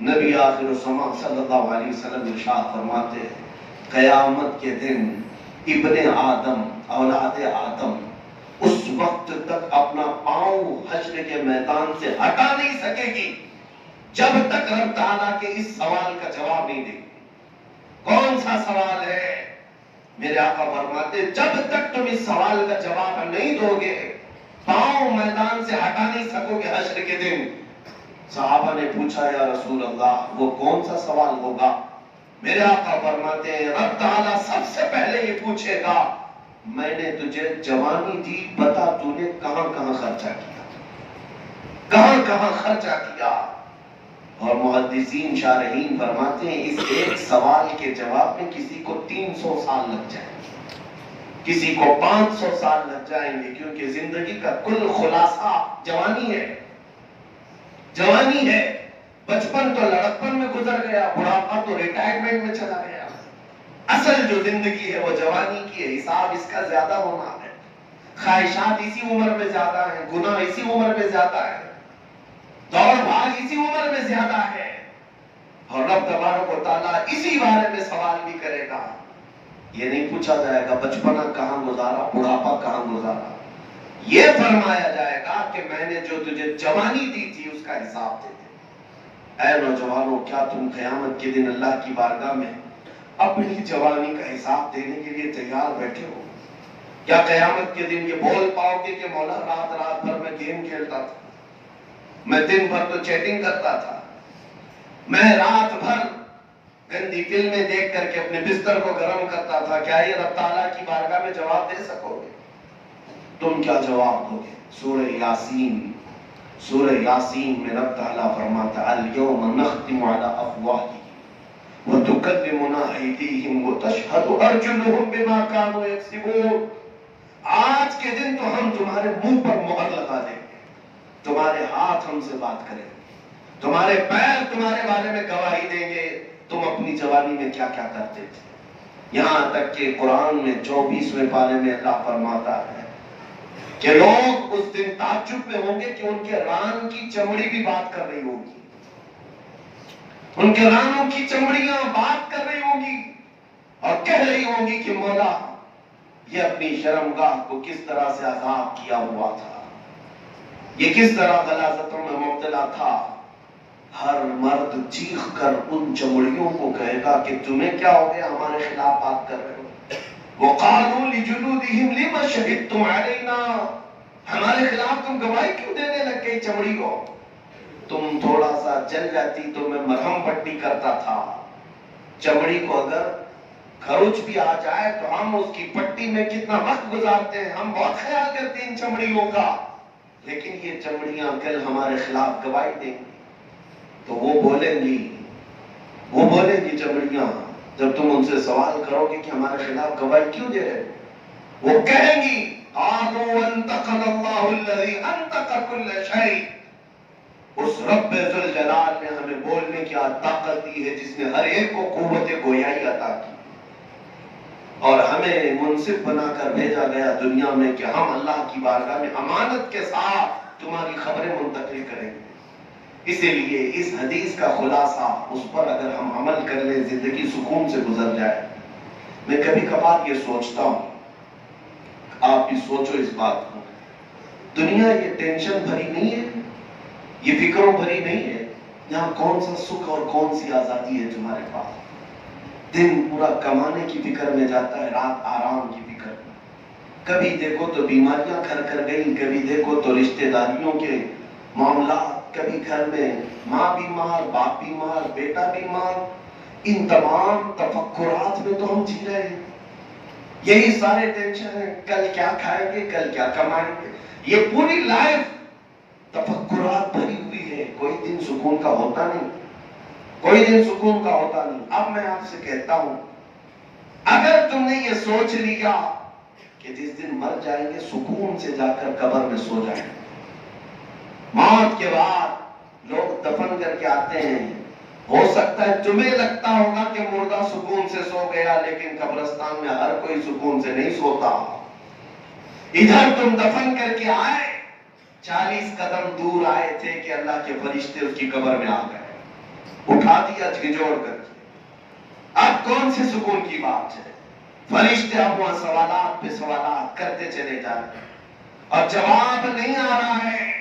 نبی آخر الزماں صلی اللہ علیہ وسلم ارشاد فرماتے ہیں قیامت کے دن ابن آدم اولاد آدم اس وقت تک اپنا پاؤں حشر کے میدان سے ہٹا نہیں سکے گی جب تک رب تعالیٰ کے اس سوال کا جواب نہیں دے گی۔ کون سا سوال ہے؟ میرے آقا فرماتے جب تک تم اس سوال کا جواب نہیں دو گے پاؤں میدان سے ہٹا نہیں سکو گے حشر کے دن۔ صحابہ نے پوچھا یا رسول اللہ وہ کون سا سوال ہوگا؟ میرے آقا فرماتے ہیں رب تعالیٰ سب سے پہلے یہ پوچھے گا میں نے تجھے جوانی دی بتا تو نے کہاں کہاں خرچہ کیا، کہاں کہاں خرچہ کیا۔ اور محدثین شارحین فرماتے ہیں اس ایک سوال کے جواب میں کسی کو 300 سال لگ جائیں گے، کسی کو 500 سال لگ جائیں گے، کیونکہ زندگی کا کل خلاصہ جوانی ہے۔ جوانی ہے، بچپن تو لڑکپن میں گزر گیا، بڑھاپا تو ریٹائرمنٹ میں چلا گیا۔ اصل جو زندگی ہے وہ جوانی کی ہے، حساب اس کا زیادہ ہونا ہے، خواہشات اسی عمر میں زیادہ ہیں، گناہ اسی عمر میں زیادہ ہے، دوڑ بھاگ اسی عمر میں زیادہ ہے، اور رب تبارک و تعالیٰ اسی بارے میں سوال بھی کرے گا۔ یہ نہیں پوچھا جائے گا بچپنا کہاں گزارا، بڑھاپا کہاں گزارا، یہ فرمایا جائے گا کہ میں نے جو تجھے جوانی دی تھی اس کا حساب دے دے۔ اے نوجوانوں کیا تم قیامت کے دن اللہ کی بارگاہ میں اپنی جوانی کا حساب دینے کے لیے تیار بیٹھے ہو؟ کیا قیامت کے دن یہ بول پاؤ گے کہ مولا رات رات بھر میں گیم کھیلتا تھا، میں دن بھر تو چیٹنگ کرتا تھا، میں رات بھر گندی فلمیں دیکھ کر کے اپنے بستر کو گرم کرتا تھا، کیا یہ رب تعالیٰ کی بارگاہ میں جواب دے سکو گے؟ تم کیا جواب دو گے؟ سورہ یاسین میں رب تعالیٰ فرماتا الیوم نختم علی افواہہم وتکلمنا ایدیہم وتشہد ارجلہم بما کانوا یکسبون۔ آج کے دن تو ہم تمہارے منہ پر مہر لگا دیں گے، تمہارے ہاتھ ہم سے بات کریں گے، تمہارے پیر تمہارے بارے میں گواہی دیں گے تم اپنی جوانی میں کیا کیا کرتے تھے۔ یہاں تک کہ قرآن میں 24ویں پارے میں اللہ فرماتا ہے کہ لوگ اس دن تعجب میں ہوں گے کہ ان کے ران کی چمڑی بھی بات کر رہی ہوگی، ان کے رانوں کی چمڑیاں بات کر رہی ہوں گی اور کہہ رہی ہوں گی کہ مولا یہ اپنی شرمگاہ کو کس طرح سے عذاب کیا ہوا تھا، یہ کس طرح غلاظتوں میں مبتلا تھا۔ ہر مرد چیخ کر ان چمڑیوں کو کہے گا کہ تمہیں کیا ہو گیا ہمارے خلاف بات کر رہے ہو۔ وَقَالُوا لِجُلُودِهِمْ لِمَ شَهِدتُّمْ عَلَيْنَا، ہمارے خلاف تم گواہی کیوں دینے لگ گئی چمڑی کو؟ تم تھوڑا سا جل جاتی تو میں مرہم پٹی کرتا تھا، چمڑی کو اگر خروچ بھی آ جائے تو ہم اس کی پٹی میں کتنا وقت گزارتے ہیں، ہم بہت خیال کرتے ہیں ان چمڑیوں کا، لیکن یہ چمڑیاں کل ہمارے خلاف گواہی دیں گی تو وہ بولیں گی چمڑیاں جب تم ان سے سوال کرو گے کہ ہمارے خلاف گواہی کیوں دے رہے ہو، وہ کہیں گی قالوا انطقنا اللہ الذی انطق کل شیء، اس رب ذوالجلال نے ہمیں بولنے کی طاقت دی ہے جس نے ہر ایک کو قوت گویائی عطا کی اور ہمیں منصف بنا کر بھیجا گیا دنیا میں کہ ہم اللہ کی بارگاہ میں امانت کے ساتھ تمہاری خبریں منتقل کریں گے۔ اسی لیے اس حدیث کا خلاصہ اس پر اگر ہم عمل کر لیں زندگی سکون سے گزر جائے۔ میں کبھی کبھار یہ سوچتا ہوں، آپ بھی سوچو اس بات کو، دنیا یہ ٹینشن بھری نہیں ہے، یہ فکروں بھری نہیں ہے، یہاں کون سا سکھ اور کون سی آزادی ہے تمہارے پاس؟ دن پورا کمانے کی فکر میں جاتا ہے، رات آرام کی فکر میں، کبھی دیکھو تو بیماریاں گھر کر گئی، کبھی دیکھو تو رشتہ داریوں کے معاملات، کبھی گھر میں ماں بیمار، باپ بیمار، بیٹا بیمار، ان تمام تفکرات میں تو ہم جی رہے ہیں، یہی سارے ٹینشن ہیں، کل کیا کھائیں گے، کل کیا کمائیں گے، یہ پوری لائف تفکرات بھری ہوئی ہے، کوئی دن سکون کا ہوتا نہیں، کوئی دن سکون کا ہوتا نہیں۔ اب میں آپ سے کہتا ہوں اگر تم نے یہ سوچ لیا کہ جس دن مر جائیں گے سکون سے جا کر قبر میں سو جائیں گے، موت کے بعد لوگ دفن کر کے آتے ہیں، ہو سکتا ہے تمہیں لگتا ہوگا کہ مردہ سکون سے سو گیا، لیکن قبرستان میں ہر کوئی سکون سے نہیں سوتا۔ ادھر تم دفن کر کے آئے، 40 قدم دور آئے تھے کہ اللہ کے فرشتے اس کی قبر میں آ گئے، اٹھا دیا جھنجھوڑ کر کے. اب کون سے سکون کی بات ہے؟ فرشتے اب وہاں سوالات پہ سوالات کرتے چلے جا رہے ہیں اور جواب نہیں آ رہا ہے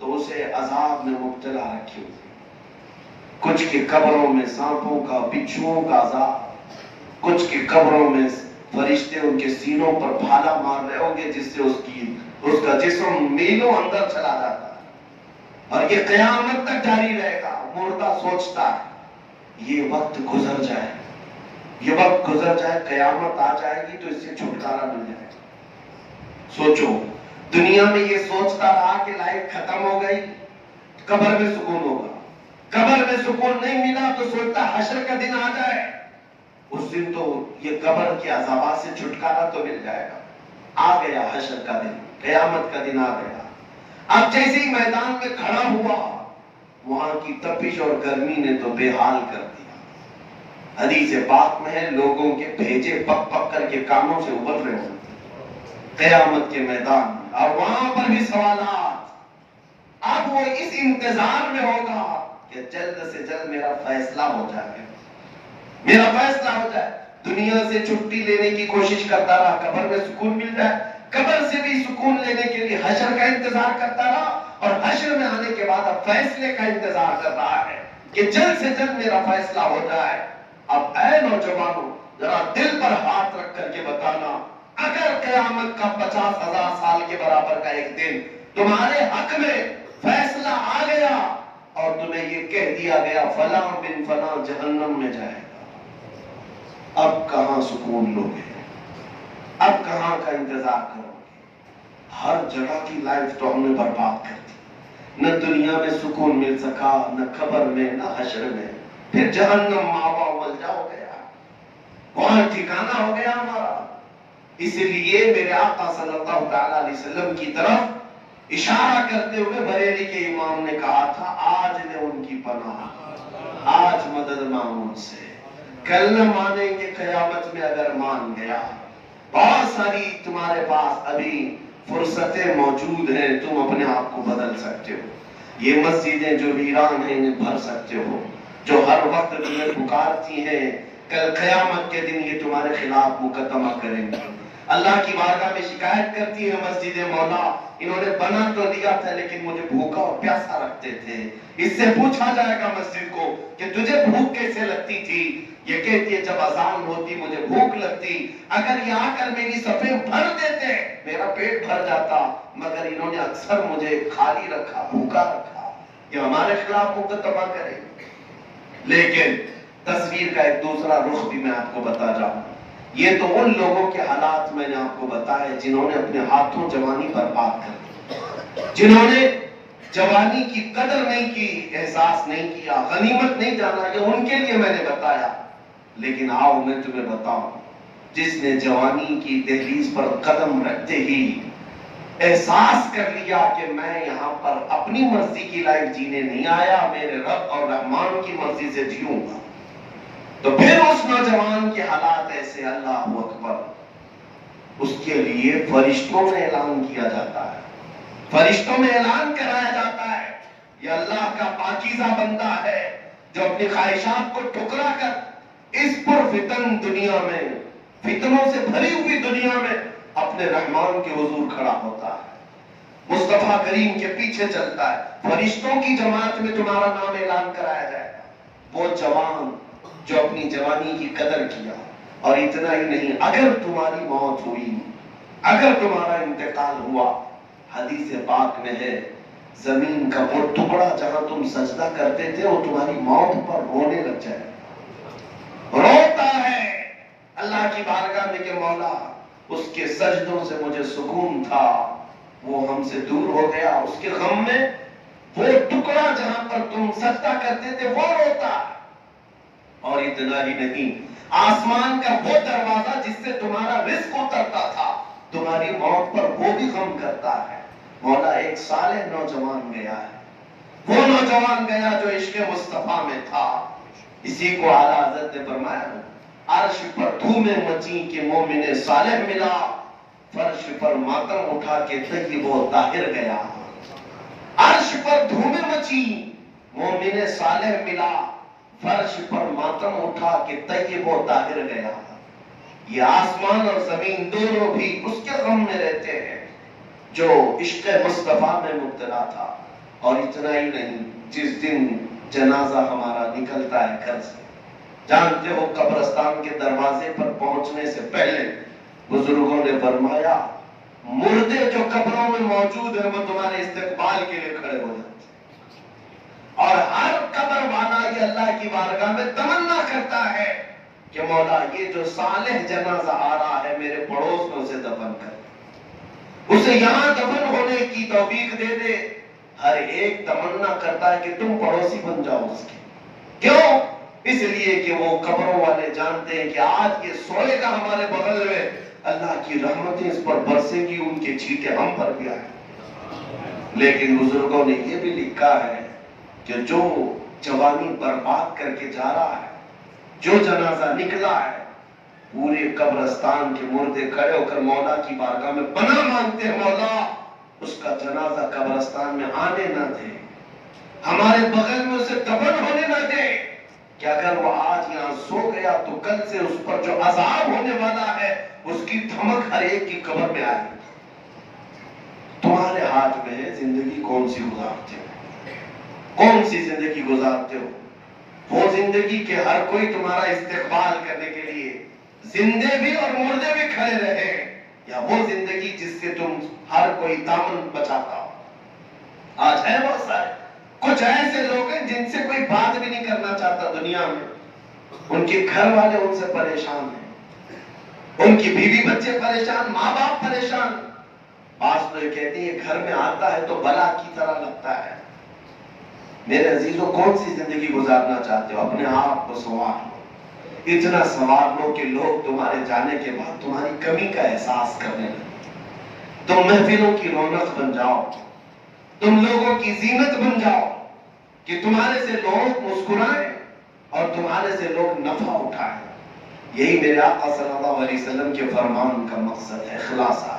تو اسے عذاب میں مبتلا رکھی ہوئی. کچھ کی قبروں میں سانپوں کا بچھوؤں کا عذاب، کچھ کی قبروں میں فرشتے ان کے سینوں پر بھالا مار رہے ہوں گے جس سے اس کا جسم میلوں اندر چلا جاتا ہے اور یہ قیامت تک جاری رہے گا. مردہ سوچتا ہے یہ وقت گزر جائے، یہ وقت گزر جائے، قیامت آ جائے گی تو اس سے چھٹکارا مل جائے گا. سوچو دنیا میں یہ سوچتا رہا کہ لائف ختم ہو گئی قبر میں سکون ہوگا، قبر میں سکون نہیں ملا تو سوچتا حشر کا دن آ جائے، اس دن تو یہ قبر کے عذابات سے چھٹکارا تو مل جائے گا. آ گیا حشر کا دن، قیامت کا دن آ گیا. اب جیسے ہی میدان میں کھڑا ہوا وہاں کی تپش اور گرمی نے تو بے حال کر دیا. حدیث پاک میں ہے لوگوں کے بھیجے پک پک کر کے کانوں سے ابل رہے ہوں قیامت کے میدان میں، اور وہاں پر بھی سوالات. اب وہ اس انتظار میں ہوگا کہ جلد سے جلد میرا فیصلہ ہو جائے، میرا فیصلہ ہو جائے. دنیا سے چھٹی لینے کی کوشش کرتا رہا قبر میں سکون مل جائے، قبر سے بھی سکون لینے کے لیے حشر کا انتظار کرتا رہا اور حشر میں آنے کے بعد اب فیصلے کا انتظار کر رہا ہے کہ جلد سے جلد میرا فیصلہ ہو جائے. اب اے نوجوانوں ذرا دل پر ہاتھ رکھ کر کے بتانا، اگر قیامت کا 50,000 سال کے برابر کا ایک دن تمہارے حق میں فیصلہ آ گیا اور تمہیں یہ کہہ دیا گیا فلاں بن فلاں جہنم میں جائے گا، اب کہاں سکون لوگے؟ اب کہاں کا انتظار کرو گے؟ ہر جگہ کی لائف تو ہم نے برباد کر دی، نہ دنیا میں سکون مل سکا، نہ قبر میں، نہ حشر میں. پھر جہنم ماوا ملجا ہو گیا، وہاں ٹھکانہ ہو گیا ہمارا. اس لیے میرے آقا صلی اللہ تعالی علیہ وسلم کی طرف اشارہ کرتے ہوئے بریلی کے امام نے کہا تھا آج لے ان کی پناہ، آج مدد مانگو ان سے، کل نہ مانیں گے قیامت میں اگر مان گیا. بہت ساری تمہارے پاس ابھی فرصتیں موجود ہیں، تم اپنے آپ کو بدل سکتے ہو. یہ مسجدیں جو ویران ہیں انہیں بھر سکتے ہو، جو ہر وقت تمہیں پکارتی ہیں کل قیامت کے دن یہ تمہارے خلاف مقدمہ کریں گے. اللہ کی بارگاہ میں شکایت کرتی ہے مسجد مولا انہوں نے بنا تو دیا تھا لیکن مجھے بھوکا اور پیاسا رکھتے تھے. اس سے پوچھا جائے گا مسجد کو کہ تجھے بھوک کیسے لگتی تھی؟ یہ کہتی ہے جب اذان ہوتی مجھے بھوک لگتی، اگر یہ آ کر میری صفیں بھر دیتے میرا پیٹ بھر جاتا، مگر انہوں نے اکثر مجھے خالی رکھا، بھوکا رکھا. یہ ہمارے خلاف مقدمہ کرے. لیکن تصویر کا ایک دوسرا رخ بھی میں آپ کو بتا جاؤں. یہ تو ان لوگوں کے حالات میں نے آپ کو بتایا جنہوں نے اپنے ہاتھوں جوانی برباد کر دی، جنہوں نے جوانی کی قدر نہیں کی، احساس نہیں کیا، غنیمت نہیں جانا. یہ ان کے لیے میں نے بتایا. لیکن آؤ میں تمہیں بتاؤں جس نے جوانی کی دہلیز پر قدم رکھتے ہی احساس کر لیا کہ میں یہاں پر اپنی مرضی کی لائف جینے نہیں آیا، میرے رب اور رحمان کی مرضی سے جیوں گا، تو پھر اس نوجوان کے حالات ایسے اللہ اکبر. اس کے لیے فرشتوں میں اعلان کیا جاتا ہے، فرشتوں میں اعلان کرایا جاتا ہے یہ اللہ کا پاکیزہ بندہ ہے جو اپنی خواہشات کو ٹھکرا کر اس پر فتن دنیا میں، فتنوں سے بھری ہوئی دنیا میں اپنے رحمان کے حضور کھڑا ہوتا ہے، مصطفیٰ کریم کے پیچھے چلتا ہے. فرشتوں کی جماعت میں تمہارا نام اعلان کرایا جائے گا. وہ جوان جو اپنی جوانی کی قدر کیا، اور اتنا ہی نہیں اگر تمہاری موت ہوئی، اگر تمہارا انتقال ہوا، حدیث پاک میں ہے زمین کا وہ ٹکڑا جہاں تم سجدہ کرتے تھے وہ تمہاری موت پر رونے لگ جائے، روتا ہے اللہ کی بارگاہ میں کہ مولا اس کے سجدوں سے مجھے سکون تھا وہ ہم سے دور ہو گیا. اس کے غم میں وہ ٹکڑا جہاں پر تم سجدہ کرتے تھے وہ روتا ہے. اور اتنا ہی نہیں آسمان کا وہ دروازہ جس سے تمہارا رزق اترتا تھا تمہاری موت پر وہ بھی غم کرتا ہے. مولا ایک صالح نوجوان گیا ہے، وہ نوجوان گیا جو عشق مصطفیٰ میں تھا. اسی کو اعلیٰ حضرت نے فرمایا عرش پر دھومیں مچی کہ مومن صالح ملا، فرش پر ماتم اٹھا کے طیب و طاہر گیا. عرش پر دھومیں مچی، مومن صالح ملا، فرش پر ماتم اٹھا کہ طیب و طاہر گیا۔ یہ آسمان اور زمین دونوں بھی اس کے غم میں رہتے ہیں جو عشق مصطفیٰ میں مبتلا تھا۔ اور اتنا ہی نہیں، جس دن جنازہ ہمارا نکلتا ہے گھر سے، جانتے ہو قبرستان کے دروازے پر پہنچنے سے پہلے بزرگوں نے فرمایا مردے جو قبروں میں موجود ہیں وہ تمہارے استقبال کے لیے کھڑے ہو جاتے ہیں، اور ہر قبر والا یہ اللہ کی بارگاہ میں تمنا کرتا ہے کہ مولا یہ جو صالح جنازہ آ رہا ہے میرے پڑوس میں اسے دفن کر، اسے یہاں دفن ہونے کی توفیق دے دے۔ ہر ایک تمنا کرتا ہے کہ تم پڑوسی بن جاؤ اس کے۔ کیوں؟ اس لیے کہ وہ قبروں والے جانتے ہیں کہ آج یہ سوئے گا ہمارے بغل میں، اللہ کی رحمتیں اس پر برسے گی، ان کے چھینٹے ہم پر بھی آئیں۔ لیکن بزرگوں نے یہ بھی لکھا ہے کہ جو جوانی برباد کر کے جا رہا ہے، جو جنازہ نکلا ہے، پورے قبرستان کے مردے کھڑے ہو کر مولا کی بارگاہ میں پناہ مانگتے ہیں، مولا اس کا جنازہ قبرستان میں آنے نہ دے، ہمارے بغل میں اسے دفن ہونے نہ دے، کہ اگر وہ آج یہاں سو گیا تو کل سے اس پر جو عذاب ہونے والا ہے اس کی دھمک ہر ایک کی قبر میں آئے۔ تمہارے ہاتھ میں ہے زندگی کون سی گزارتے ہو، کون سی زندگی گزارتے ہو؟ وہ زندگی کے ہر کوئی تمہارا استقبال کرنے کے لیے زندے بھی اور مردے بھی کھڑے رہے، یا وہ زندگی جس سے تم ہر کوئی دامن بچاتا ہو؟ آج ہے بہت سارے کچھ ایسے لوگ ہیں جن سے کوئی بات بھی نہیں کرنا چاہتا دنیا میں، ان کے گھر والے ان سے پریشان ہیں، ان کی بیوی بچے پریشان، ماں باپ پریشان۔ بعض تو یہ کہتے ہیں گھر میں آتا ہے تو بلا کی طرح لگتا ہے۔ میرے عزیزوں، کون سی زندگی گزارنا چاہتے ہو؟ اپنے آپ کو سنوار لو، اتنا سنوار لو کہ لوگ تمہارے جانے کے بعد تمہاری کمی کا احساس کرنے لگے، تم محفلوں کی رونق بن جاؤ، تم لوگوں کی زینت بن جاؤ، کہ تمہارے سے لوگ مسکرائیں اور تمہارے سے لوگ نفع اٹھائیں۔ یہی میرے آقا صلی اللہ علیہ وسلم کے فرمان کا مقصد ہے، خلاصہ۔